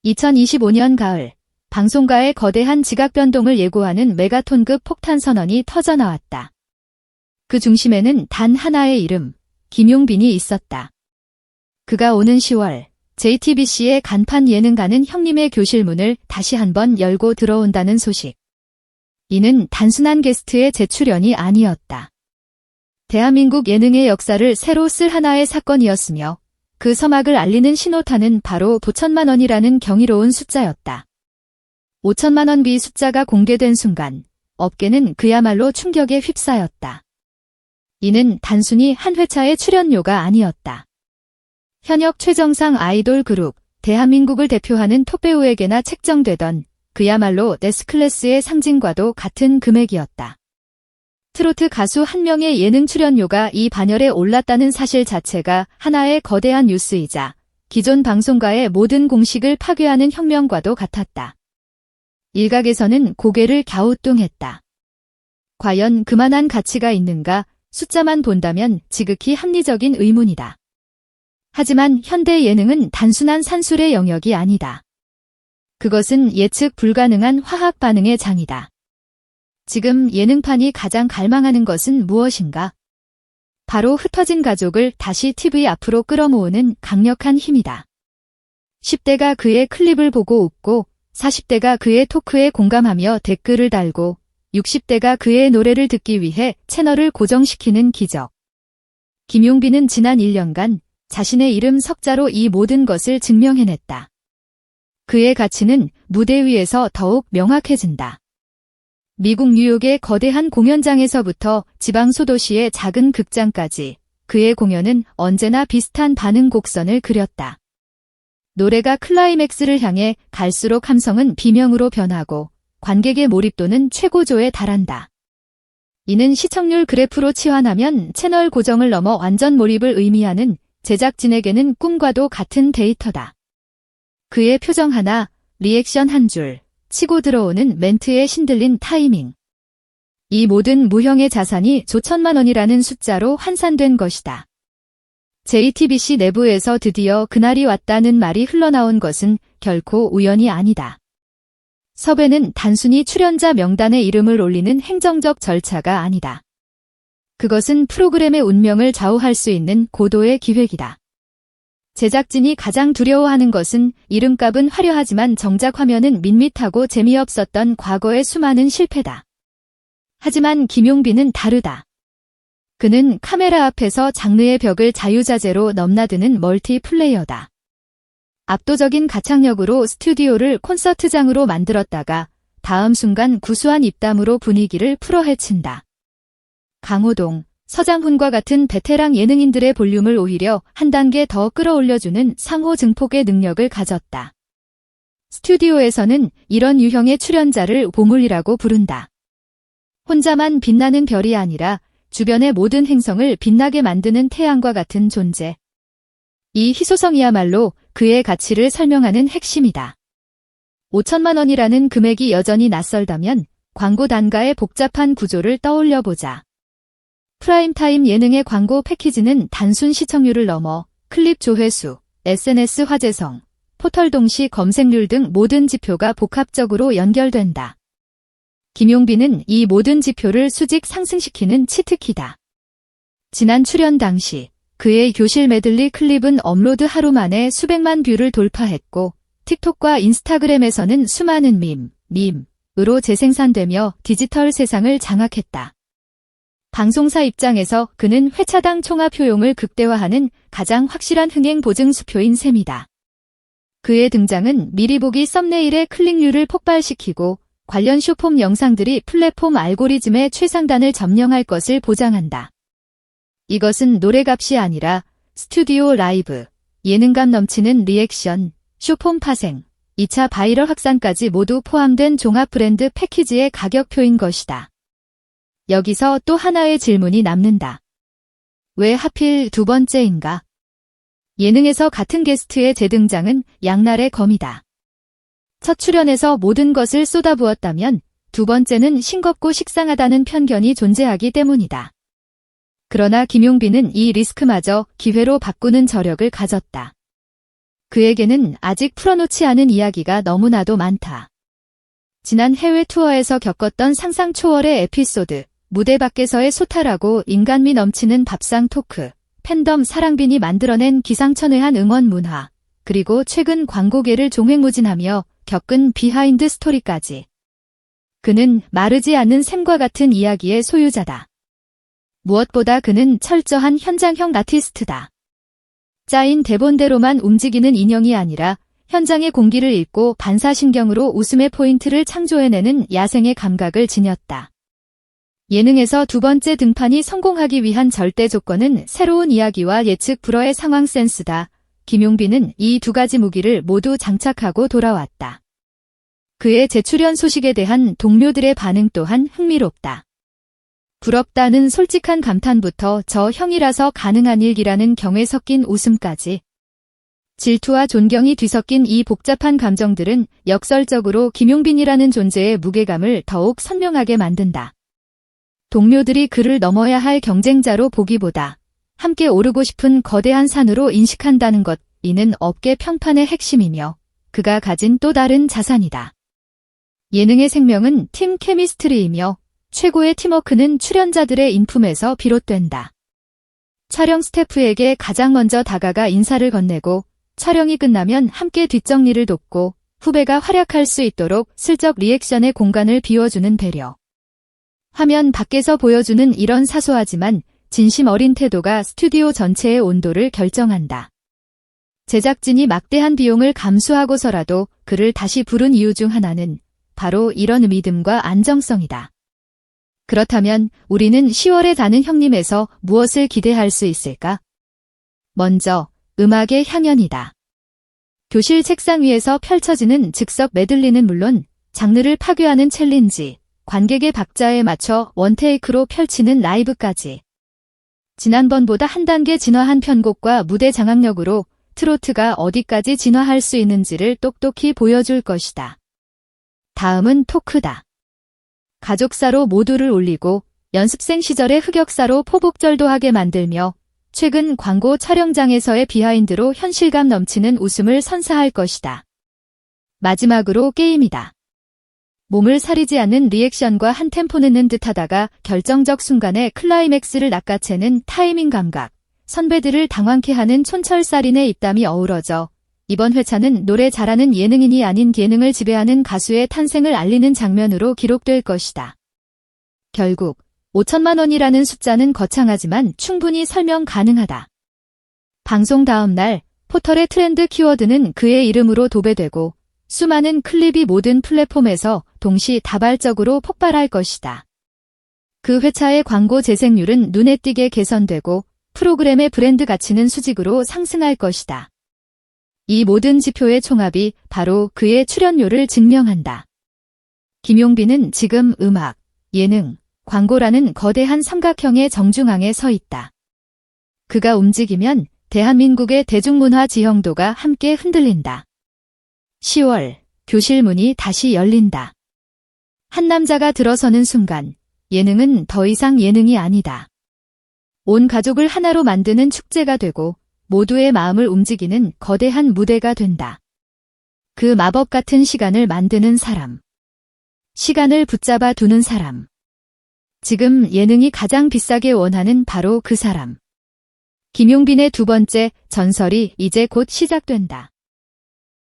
2025년 가을, 방송가의 거대한 지각 변동을 예고하는 메가톤급 폭탄 선언이 터져나왔다. 그 중심에는 단 하나의 이름, 김용빈이 있었다. 그가 오는 10월, JTBC의 간판 예능가는 형님의 교실 문을 다시 한번 열고 들어온다는 소식. 이는 단순한 게스트의 재출연이 아니었다. 대한민국 예능의 역사를 새로 쓸 하나의 사건이었으며 그 서막을 알리는 신호탄은 바로 5천만 원이라는 경이로운 숫자였다. 5천만 원 비 숫자가 공개된 순간 업계는 그야말로 충격에 휩싸였다. 이는 단순히 한 회차의 출연료가 아니었다. 현역 최정상 아이돌 그룹, 대한민국을 대표하는 톱배우에게나 책정되던 그야말로 S클래스의 상징과도 같은 금액이었다. 트로트 가수 한 명의 예능 출연료가 이 반열에 올랐다는 사실 자체가 하나의 거대한 뉴스이자 기존 방송가의 모든 공식을 파괴하는 혁명과도 같았다. 일각에서는 고개를 갸우뚱했다. 과연 그만한 가치가 있는가? 숫자만 본다면 지극히 합리적인 의문이다. 하지만 현대 예능은 단순한 산술의 영역이 아니다. 그것은 예측 불가능한 화학 반응의 장이다. 지금 예능판이 가장 갈망하는 것은 무엇인가? 바로 흩어진 가족을 다시 TV 앞으로 끌어모으는 강력한 힘이다. 10대가 그의 클립을 보고 웃고 40대가 그의 토크에 공감하며 댓글을 달고 60대가 그의 노래를 듣기 위해 채널을 고정시키는 기적. 김용빈은 지난 1년간 자신의 이름 석자로 이 모든 것을 증명해냈다. 그의 가치는 무대 위에서 더욱 명확해진다. 미국 뉴욕의 거대한 공연장에서부터 지방 소도시의 작은 극장까지 그의 공연은 언제나 비슷한 반응 곡선을 그렸다. 노래가 클라이맥스를 향해 갈수록 함성은 비명으로 변하고 관객의 몰입도는 최고조에 달한다. 이는 시청률 그래프로 치환하면 채널 고정을 넘어 완전 몰입을 의미하는 제작진에게는 꿈과도 같은 데이터다. 그의 표정 하나, 리액션 한 줄, 치고 들어오는 멘트에 신들린 타이밍. 이 모든 무형의 자산이 조천만 원이라는 숫자로 환산된 것이다. JTBC 내부에서 드디어 그날이 왔다는 말이 흘러나온 것은 결코 우연이 아니다. 섭외는 단순히 출연자 명단에 이름을 올리는 행정적 절차가 아니다. 그것은 프로그램의 운명을 좌우할 수 있는 고도의 기획이다. 제작진이 가장 두려워하는 것은 이름값은 화려하지만 정작 화면은 밋밋하고 재미없었던 과거의 수많은 실패다. 하지만 김용빈은 다르다. 그는 카메라 앞에서 장르의 벽을 자유자재로 넘나드는 멀티플레이어다. 압도적인 가창력으로 스튜디오를 콘서트장으로 만들었다가 다음 순간 구수한 입담으로 분위기를 풀어헤친다. 강호동, 서장훈과 같은 베테랑 예능인들의 볼륨을 오히려 한 단계 더 끌어올려주는 상호 증폭의 능력을 가졌다. 스튜디오에서는 이런 유형의 출연자를 보물이라고 부른다. 혼자만 빛나는 별이 아니라 주변의 모든 행성을 빛나게 만드는 태양과 같은 존재. 이 희소성이야말로 그의 가치를 설명하는 핵심이다. 5천만 원이라는 금액이 여전히 낯설다면 광고 단가의 복잡한 구조를 떠올려보자. 프라임타임 예능의 광고 패키지는 단순 시청률을 넘어 클립 조회수, SNS 화제성, 포털 동시 검색률 등 모든 지표가 복합적으로 연결된다. 김용빈은 이 모든 지표를 수직 상승시키는 치트키다. 지난 출연 당시 그의 교실 메들리 클립은 업로드 하루 만에 수백만 뷰를 돌파했고 틱톡과 인스타그램에서는 수많은 밈으로 재생산되며 디지털 세상을 장악했다. 방송사 입장에서 그는 회차당 총합 효용을 극대화하는 가장 확실한 흥행 보증 수표인 셈이다. 그의 등장은 미리 보기 썸네일의 클릭률을 폭발시키고 관련 쇼폼 영상들이 플랫폼 알고리즘의 최상단을 점령할 것을 보장한다. 이것은 노래값이 아니라 스튜디오 라이브, 예능감 넘치는 리액션, 쇼폼 파생, 2차 바이럴 확산까지 모두 포함된 종합 브랜드 패키지의 가격표인 것이다. 여기서 또 하나의 질문이 남는다. 왜 하필 두 번째인가? 예능에서 같은 게스트의 재등장은 양날의 검이다. 첫 출연에서 모든 것을 쏟아부었다면 두 번째는 싱겁고 식상하다는 편견이 존재하기 때문이다. 그러나 김용빈은 이 리스크마저 기회로 바꾸는 저력을 가졌다. 그에게는 아직 풀어놓지 않은 이야기가 너무나도 많다. 지난 해외 투어에서 겪었던 상상 초월의 에피소드, 무대 밖에서의 소탈하고 인간미 넘치는 밥상 토크, 팬덤 사랑빈이 만들어낸 기상천외한 응원 문화, 그리고 최근 광고계를 종횡무진하며 겪은 비하인드 스토리까지. 그는 마르지 않는 샘과 같은 이야기의 소유자다. 무엇보다 그는 철저한 현장형 아티스트다. 짜인 대본대로만 움직이는 인형이 아니라 현장의 공기를 읽고 반사신경으로 웃음의 포인트를 창조해내는 야생의 감각을 지녔다. 예능에서 두 번째 등판이 성공하기 위한 절대 조건은 새로운 이야기와 예측 불허의 상황 센스다. 김용빈은 이 두 가지 무기를 모두 장착하고 돌아왔다. 그의 재출연 소식에 대한 동료들의 반응 또한 흥미롭다. 부럽다는 솔직한 감탄부터 저 형이라서 가능한 일기라는 경외 섞인 웃음까지. 질투와 존경이 뒤섞인 이 복잡한 감정들은 역설적으로 김용빈이라는 존재의 무게감을 더욱 선명하게 만든다. 동료들이 그를 넘어야 할 경쟁자로 보기보다 함께 오르고 싶은 거대한 산으로 인식한다는 것, 이는 업계 평판의 핵심이며 그가 가진 또 다른 자산이다. 예능의 생명은 팀 케미스트리이며 최고의 팀워크는 출연자들의 인품에서 비롯된다. 촬영 스태프에게 가장 먼저 다가가 인사를 건네고 촬영이 끝나면 함께 뒷정리를 돕고 후배가 활약할 수 있도록 슬쩍 리액션의 공간을 비워주는 배려. 화면 밖에서 보여주는 이런 사소하지만 진심 어린 태도가 스튜디오 전체의 온도를 결정한다. 제작진이 막대한 비용을 감수하고서라도 그를 다시 부른 이유 중 하나는 바로 이런 믿음과 안정성이다. 그렇다면 우리는 10월에 다는 형님에서 무엇을 기대할 수 있을까? 먼저 음악의 향연이다. 교실 책상 위에서 펼쳐지는 즉석 메들리는 물론 장르를 파괴하는 챌린지, 관객의 박자에 맞춰 원테이크로 펼치는 라이브까지. 지난번보다 한 단계 진화한 편곡과 무대 장악력으로 트로트가 어디까지 진화할 수 있는지를 똑똑히 보여줄 것이다. 다음은 토크다. 가족사로 모두를 올리고 연습생 시절의 흑역사로 포복절도하게 만들며 최근 광고 촬영장에서의 비하인드로 현실감 넘치는 웃음을 선사할 것이다. 마지막으로 게임이다. 몸을 사리지 않는 리액션과 한 템포 늦는 듯하다가 결정적 순간에 클라이맥스를 낚아채는 타이밍 감각, 선배들을 당황케 하는 촌철살인의 입담이 어우러져 이번 회차는 노래 잘하는 예능인이 아닌 예능을 지배하는 가수의 탄생을 알리는 장면으로 기록될 것이다. 결국 5천만 원이라는 숫자는 거창하지만 충분히 설명 가능하다. 방송 다음 날 포털의 트렌드 키워드는 그의 이름으로 도배되고 수많은 클립이 모든 플랫폼에서 동시다발적으로 폭발할 것이다. 그 회차의 광고 재생률은 눈에 띄게 개선되고 프로그램의 브랜드 가치는 수직으로 상승할 것이다. 이 모든 지표의 총합이 바로 그의 출연료를 증명한다. 김용빈은 지금 음악, 예능, 광고라는 거대한 삼각형의 정중앙에 서 있다. 그가 움직이면 대한민국의 대중문화 지형도가 함께 흔들린다. 10월, 교실 문이 다시 열린다. 한 남자가 들어서는 순간 예능은 더 이상 예능이 아니다. 온 가족을 하나로 만드는 축제가 되고 모두의 마음을 움직이는 거대한 무대가 된다. 그 마법 같은 시간을 만드는 사람. 시간을 붙잡아 두는 사람. 지금 예능이 가장 비싸게 원하는 바로 그 사람. 김용빈의 두 번째 전설이 이제 곧 시작된다.